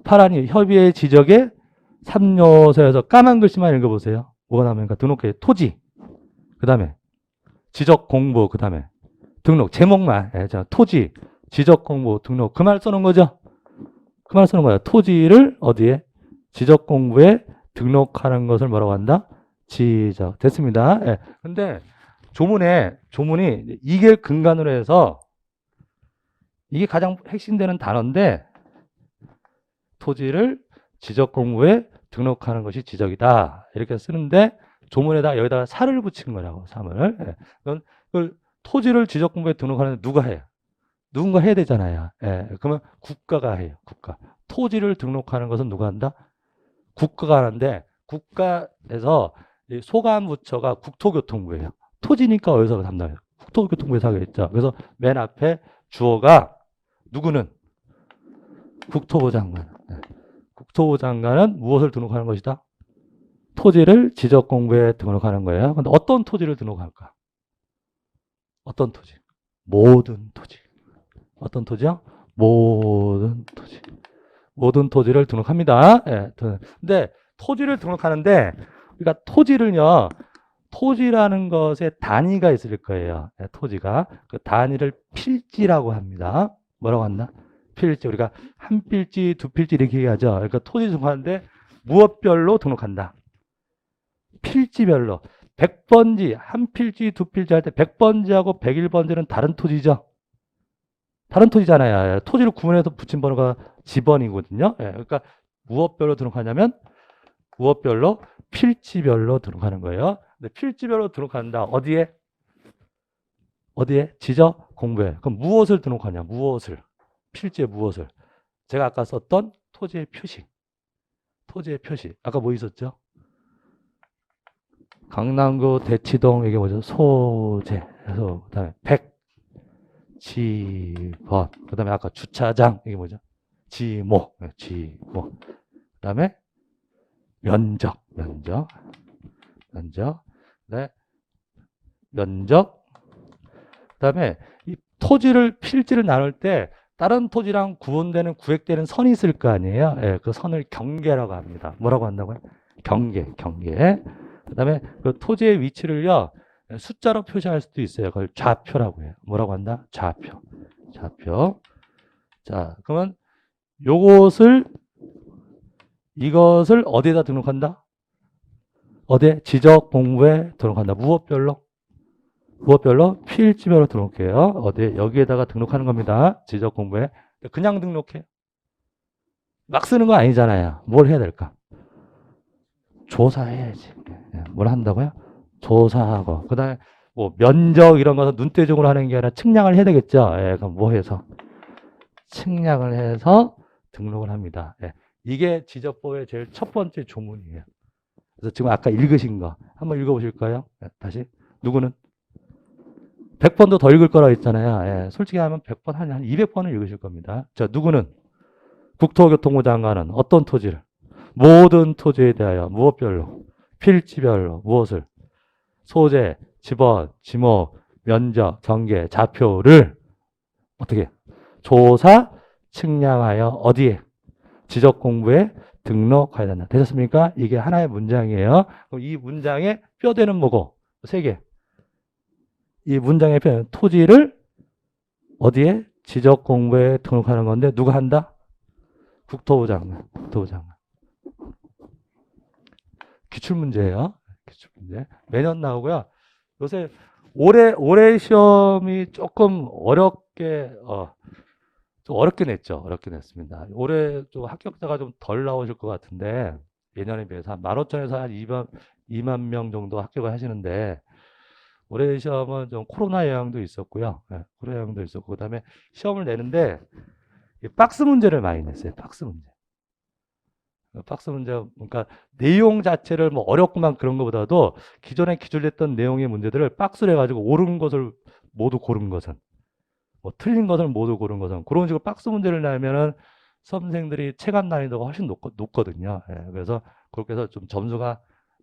파란이 협의의 지적의 3요소에서 까만 글씨만 읽어보세요. 뭐가 나오니까 등록해. 토지. 그 다음에 지적 공부. 그 다음에 등록. 제목만. 예, 자, 토지, 지적 공부, 등록. 그 말 쓰는 거죠. 그 말 쓰는 거야. 토지를 어디에? 지적 공부에 등록하는 것을 뭐라고 한다? 지적. 됐습니다. 예. 근데 조문이 이게 근간으로 해서 이게 가장 핵심되는 단어인데 토지를 지적 공부에 등록하는 것이 지적이다. 이렇게 쓰는데 조문에다 여기다가 살을 붙인 거라고. 3을. 예. 그건 토지를 지적 공부에 등록하는데 누가 해요? 누군가 해야 되잖아요. 예. 그러면 국가가 해요. 국가. 토지를 등록하는 것은 누가 한다? 국가가 하는데 국가에서 이 소관부처가 국토교통부예요. 토지니까 어디서 담당해요? 국토교통부에서 하겠죠. 그래서 맨 앞에 주어가 누구는? 국토부 장관. 네. 국토부 장관은 무엇을 등록하는 것이다? 토지를 지적공부에 등록하는 거예요. 근데 어떤 토지를 등록할까? 어떤 토지? 모든 토지. 어떤 토지요? 모든 토지. 모든 토지를 등록합니다. 예. 근데 토지를 등록하는데 우리가 토지를요. 토지라는 것에 단위가 있을 거예요. 예, 토지가. 그 단위를 필지라고 합니다. 뭐라고 한다? 필지. 우리가 한 필지, 두 필지 이렇게 얘기하죠. 그러니까 토지 등록하는데 무엇별로 등록한다? 필지별로. 100번지, 한 필지, 두 필지 할 때 100번지하고 101번지는 다른 토지죠. 다른 토지잖아요. 토지를 구분해서 붙인 번호가 지번이거든요. 예, 그러니까 무엇별로 등록하냐면 무엇별로? 필지별로 등록하는 거예요. 근데 필지별로 등록한다. 어디에? 어디에? 지적 공부에. 그럼 무엇을 등록하냐? 무엇을? 필지에 무엇을? 제가 아까 썼던 토지의 표식. 토지의 표시. 아까 뭐 있었죠? 강남구 대치동 이게 뭐죠? 소재. 그래서 그다음에 지번. 그다음에 아까 주차장 이게 뭐죠? 지모. 지모. 그다음에 면적. 네. 면적. 그다음에 이 토지를 필지를 나눌 때 다른 토지랑 구분되는 구획되는 선이 있을 거 아니에요. 예, 그 선을 경계라고 합니다. 뭐라고 한다고요? 경계. 그다음에 그 토지의 위치를요 숫자로 표시할 수도 있어요. 그걸 좌표라고 해요. 뭐라고 한다? 좌표. 자, 그러면 이것을 어디에다 등록한다? 어디에? 지적 공부에 등록한다. 무엇별로? 필지별로 등록해요. 어디에? 여기에다가 등록하는 겁니다. 지적 공부에. 그냥 등록해. 막 쓰는 거 아니잖아요. 뭘 해야 될까? 조사해야지. 뭘 한다고요? 조사하고. 그 다음에 뭐 면적 이런 거는 눈대중으로 하는 게 아니라 측량을 해야 되겠죠. 예, 그럼 뭐 해서? 측량을 해서 등록을 합니다. 예. 이게 지적법의 제일 첫 번째 조문이에요. 그래서 지금 아까 읽으신 거 한번 읽어보실까요? 예, 다시. 누구는? 100번도 더 읽을 거라고 했잖아요. 예, 솔직히 하면 100번, 한 200번을 읽으실 겁니다. 자, 누구는? 국토교통부 장관은 어떤 토지를? 모든 토지에 대하여 무엇별로? 필지별로 무엇을? 소재, 지번, 지목, 면적, 경계, 좌표를 어떻게? 조사, 측량하여 어디에? 지적공부에 등록해야 된다. 되셨습니까? 이게 하나의 문장이에요. 그럼 이 문장의 뼈대는 뭐고? 3개. 이 문장의 뼈, 토지를 어디에? 지적공부에 등록하는 건데 누가 한다? 국토부 장관. 기출문제예요. 기출문제. 매년 나오고요. 요새 올해 시험이 조금 좀 어렵게 냈죠. 어렵게 냈습니다. 올해 좀 합격자가 좀 덜 나오실 것 같은데 예년에 비해서 한 15,000에서 한 2만 명 정도 합격을 하시는데 올해 시험은 좀 코로나 영향도 있었고요. 네, 코로나 영향도 있었고 그다음에 시험을 내는데 박스 문제를 많이 냈어요. 박스 문제. 그러니까 내용 자체를 뭐 어렵구만 그런 것보다도 기존에 기출됐던 내용의 문제들을 박스로 해가지고 옳은 것을 모두 고른 것은. 뭐 틀린 것을 모두 고른 것은. 그런 식으로 박스 문제를 내면은 수험생들이 체감 난이도가 훨씬 높거든요. 예, 그래서 그렇게 해서 좀 점수가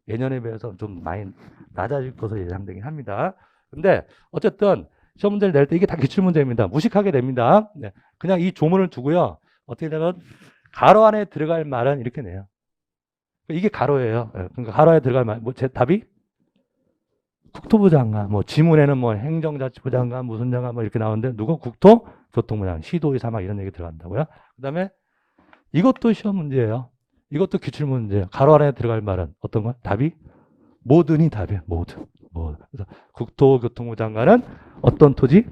예년에 비해서 좀 많이 낮아질 것으로 예상되긴 합니다. 근데 어쨌든 시험 문제를 낼 때 이게 다 기출문제입니다. 무식하게 됩니다. 네, 그냥 이 조문을 두고요. 어떻게 되면 가로 안에 들어갈 말은 이렇게 내요. 이게 가로예요. 예, 그러니까 가로 안에 들어갈 말, 뭐 제 답이 국토부 장관, 뭐 지문에는 뭐 행정자치부 장관, 무슨 장관 뭐 이렇게 나오는데 누구? 국토교통부 장관, 시도의 사막 이런 얘기 들어간다고요. 그다음에 이것도 시험 문제예요. 이것도 기출 문제예요. 가로 안에 들어갈 말은 어떤 거? 답이 모든이 답이에요. 모든. 그래서 국토교통부 장관은 어떤 토지?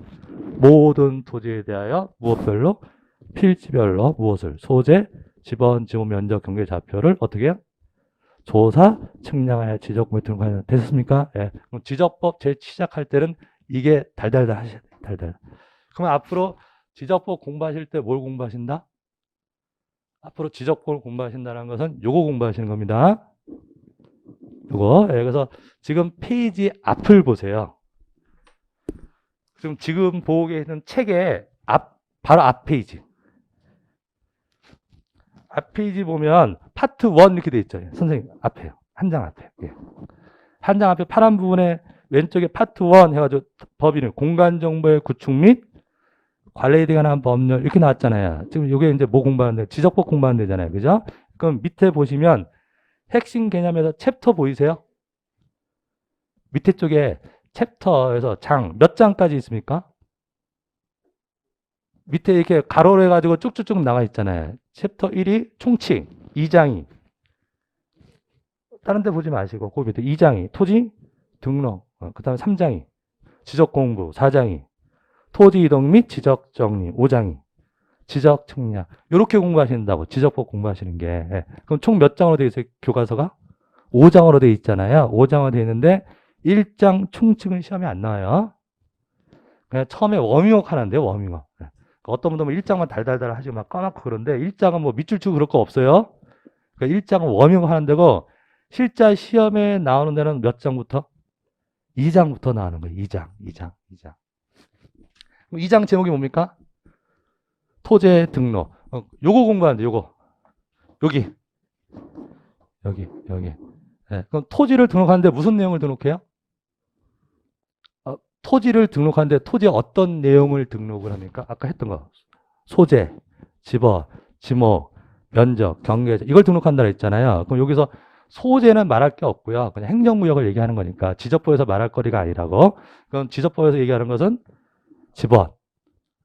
모든 토지에 대하여 무엇별로? 필지별로 무엇을? 소재, 지번, 지목, 면적, 경계 좌표를 어떻게 해요? 조사, 측량하여 지적법에 등록하여 됐습니까? 예. 그럼 지적법 제일 시작할 때는 이게 달달달 하셔야 돼요. 달달. 그러면 앞으로 지적법 공부하실 때 뭘 공부하신다? 앞으로 지적법을 공부하신다는 것은 요거 공부하시는 겁니다. 요거. 예. 그래서 지금 페이지 앞을 보세요. 지금 보고 계시는 책의 바로 앞 페이지. 앞 페이지 보면 파트 1 이렇게 돼 있죠. 선생님 앞에요. 한 장 앞에. 예. 한 장 앞에 파란 부분에 왼쪽에 파트 1 해가지고 법인을 공간정보의 구축 및 관리에 관한 법률 이렇게 나왔잖아요. 지금 이게 이제 뭐 공부하는데 지적법 공부하는 데잖아요. 그죠? 그럼 밑에 보시면 핵심 개념에서 챕터 보이세요? 밑에 쪽에 챕터에서 장 몇 장까지 있습니까? 밑에 이렇게 가로로 해가지고 쭉쭉쭉 나와 있잖아요. 챕터 1이 총칙, 2장이 다른 데 보지 마시고 그 밑에 2장이 토지 등록, 그 다음에 3장이 지적공부, 4장이 토지 이동 및 지적 정리, 5장이 지적 측량 이렇게 공부하신다고 지적법 공부하시는 게. 예. 그럼 총 몇 장으로 되어 있어요? 교과서가 5장으로 되어 있잖아요. 5장으로 되어 있는데 1장 총칙은 시험에 안 나와요. 그냥 처음에 워밍업 하는데요. 워밍업. 예. 어떤 분들은 1장만 달달달 하시고 막 까맣고 그런데 1장은 뭐 밑줄 치고 그럴 거 없어요. 그러니까 1장은 워밍업 하는 데고 실제 시험에 나오는 데는 몇 장부터? 2장부터 나오는 거예요. 2장. 그럼 2장 제목이 뭡니까? 토지 등록. 요거 공부하는데 요거. 여기. 네. 그럼 토지를 등록하는데 무슨 내용을 등록해요? 토지를 등록하는데 토지에 어떤 내용을 등록을 합니까? 아까 했던 거. 소재, 지번, 지목, 면적, 경계 이걸 등록한다고 했잖아요. 그럼 여기서 소재는 말할 게 없고요. 그냥 행정구역을 얘기하는 거니까 지적법에서 말할 거리가 아니라고. 그럼 지적법에서 얘기하는 것은 지번,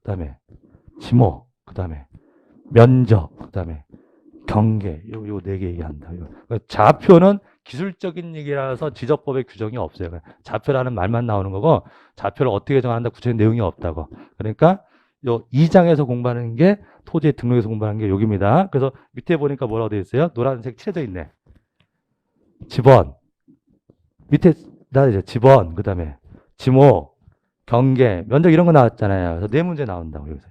그다음에 지목, 그다음에 면적, 그다음에 경계 요 네 개 얘기한다. 좌표는 기술적인 얘기라서 지적법에 규정이 없어요. 좌표라는 말만 나오는 거고 좌표를 어떻게 정한다 구체적인 내용이 없다고. 그러니까 요 2장에서 공부하는 게 토지의 등록에서 공부하는 게 여기입니다. 그래서 밑에 보니까 뭐라고 되어 있어요? 노란색 칠해져 있네. 지번 밑에 나이제 지번 그다음에 지목 경계 면적 이런 거 나왔잖아요. 그래서 네 문제 나온다고 여기서.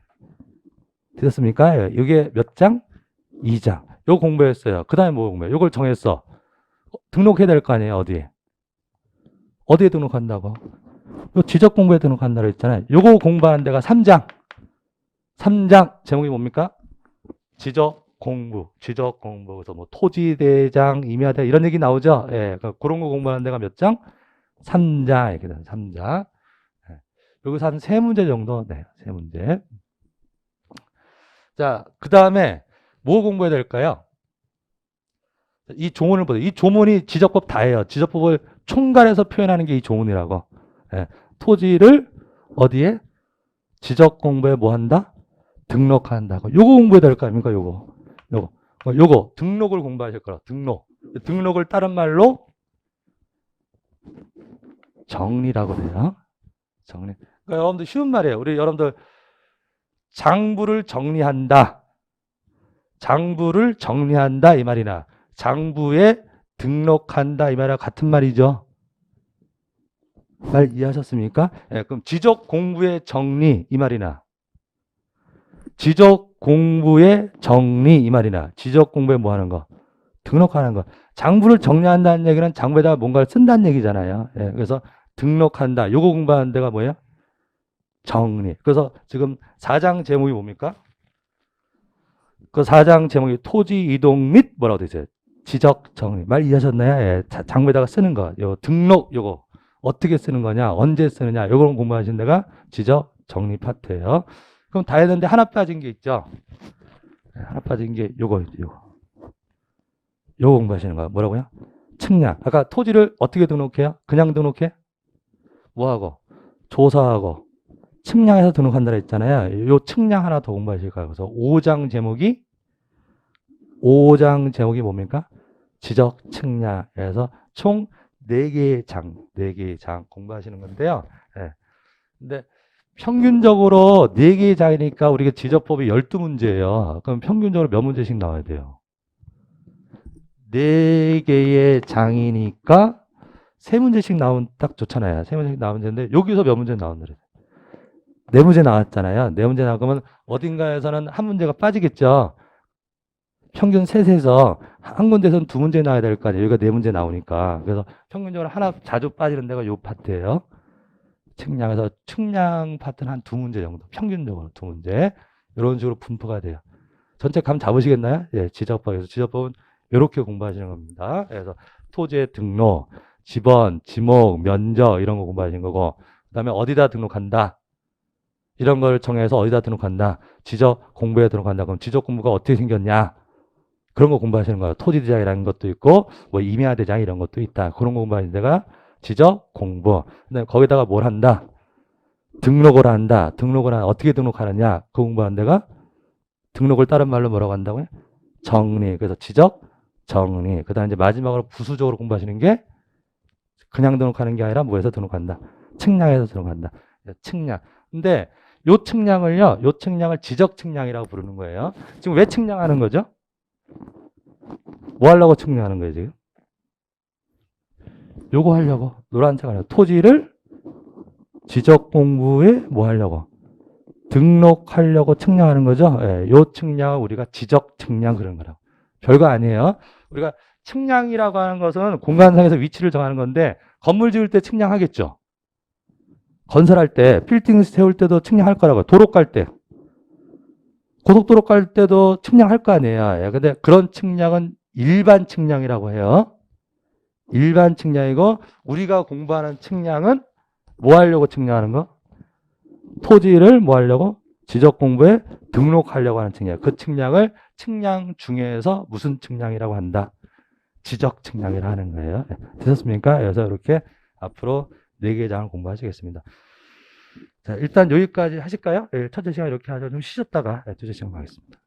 되셨습니까? 이게 몇 장? 2장. 요거 공부했어요. 그 다음에 뭐 공부해요? 요걸 정했어. 등록해야 될 거 아니에요. 어디에 등록한다고? 요 지적 공부에 등록한다고 했잖아요. 요거 공부하는 데가 3장. 3장 제목이 뭡니까? 지적 공부. 그래서 뭐 토지대장, 임야대 이런 얘기 나오죠. 예. 그러니까 그런 거 공부하는 데가 몇 장? 3장. 이렇게 돼요. 3장. 예. 여기서 한 3문제 정도. 네. 3문제. 자, 그 다음에 뭐 공부해야 될까요? 이 조문을 보세요. 이 조문이 지적법 다예요. 지적법을 총괄해서 표현하는 게 이 조문이라고. 예. 토지를 어디에? 지적 공부에 뭐 한다? 등록한다고. 요거 공부해야 될 거 아닙니까? 요거 등록을 공부하실 거라. 등록을 다른 말로 정리라고 돼요. 정리. 그러니까 여러분들 쉬운 말이에요. 우리 여러분들 장부를 정리한다. 장부를 정리한다 이 말이나 장부에 등록한다 이 말이랑 같은 말이죠. 말 이해하셨습니까? 예, 그럼 지적 공부의 정리 이 말이나 지적 공부의 정리 이 말이나 지적 공부에 뭐 하는 거? 등록하는 거. 장부를 정리한다는 얘기는 장부에다가 뭔가를 쓴다는 얘기잖아요. 예, 그래서 등록한다. 요거 공부하는 데가 뭐예요? 정리. 그래서 지금 4장 제목이 뭡니까? 그 4장 제목이 토지 이동 및 뭐라고 되어 있어요? 지적 정리. 말 이해하셨나요? 예, 장부에다가 쓰는 거. 요 등록 요거 어떻게 쓰는 거냐, 언제 쓰느냐, 요거는 공부하신 데가 지적 정리 파트예요. 그럼 다 했는데 하나 빠진 게 있죠. 예, 하나 빠진 게 요거. 요거 공부하시는 거예요. 뭐라고요? 측량. 아까 토지를 어떻게 등록해요? 그냥 등록해? 뭐하고? 조사하고 측량해서 등록한다 했잖아요. 요 측량 하나 더 공부하실 거예요. 그래서 5장 제목이 뭡니까? 지적 측량에서 총 4개의 장 공부하시는 건데요. 예. 근데 평균적으로 4개의 장이니까 우리가 지적법이 12문제예요. 그럼 평균적으로 몇 문제씩 나와야 돼요? 4개의 장이니까 3문제씩 나오면 딱 좋잖아요. 3문제씩 나오면 되는데 여기서 몇 문제 나온다 그래요? 4문제 나왔잖아요. 4문제 나오면 어딘가에서는 한 문제가 빠지겠죠. 평균 셋에서 한 군데서는 2문제 나와야 될 거 아니에요. 여기가 4문제 나오니까. 그래서 평균적으로 하나 자주 빠지는 데가 요 파트예요. 측량에서 측량 파트는 한 2문제 정도. 평균적으로 2문제. 이런 식으로 분포가 돼요. 전체 감 잡으시겠나요? 예, 지적법에서. 지적법은 이렇게 공부하시는 겁니다. 그래서 토지의 등록, 지번, 지목, 면적 이런 거 공부하시는 거고, 그 다음에 어디다 등록한다. 이런 걸 정해서 어디다 등록한다. 지적 공부에 등록한다. 그럼 지적 공부가 어떻게 생겼냐. 그런 거 공부하시는 거예요. 토지 대장이라는 것도 있고, 뭐 임야 대장 이런 것도 있다. 그런 거 공부하는 데가 지적 공부. 근데 거기다가 뭘 한다? 등록을 한다. 어떻게 등록하느냐? 그 공부하는 데가 등록을 다른 말로 뭐라고 한다고요? 정리. 그래서 지적 정리. 그 다음에 이제 마지막으로 부수적으로 공부하시는 게 그냥 등록하는 게 아니라 뭐해서 등록한다? 측량해서 등록한다. 측량. 근데 요 측량을 지적 측량이라고 부르는 거예요. 지금 왜 측량하는 거죠? 뭐 하려고 측량하는 거예요, 지금? 요거 하려고. 노란색 하려고. 토지를 지적 공부에 뭐 하려고? 등록하려고 측량하는 거죠. 예, 요 측량을 우리가 지적 측량 그런 거라고. 별거 아니에요. 우리가 측량이라고 하는 것은 공간상에서 위치를 정하는 건데 건물 지을 때 측량하겠죠. 건설할 때, 빌딩 세울 때도 측량할 거라고요. 도로 깔 때. 고속도로 깔 때도 측량할 거 아니에요. 예, 근데 그런 측량은 일반 측량이라고 해요. 일반 측량이고 우리가 공부하는 측량은 뭐 하려고 측량하는 거? 토지를 뭐 하려고? 지적 공부에 등록하려고 하는 측량. 그 측량을 측량 중에서 무슨 측량이라고 한다? 지적 측량이라 하는 거예요. 네, 되셨습니까? 그래서 이렇게 앞으로 4개의 장을 공부하시겠습니다. 자, 일단 여기까지 하실까요? 네, 첫째 시간 이렇게 하죠. 좀 쉬셨다가 둘째 시간 가겠습니다.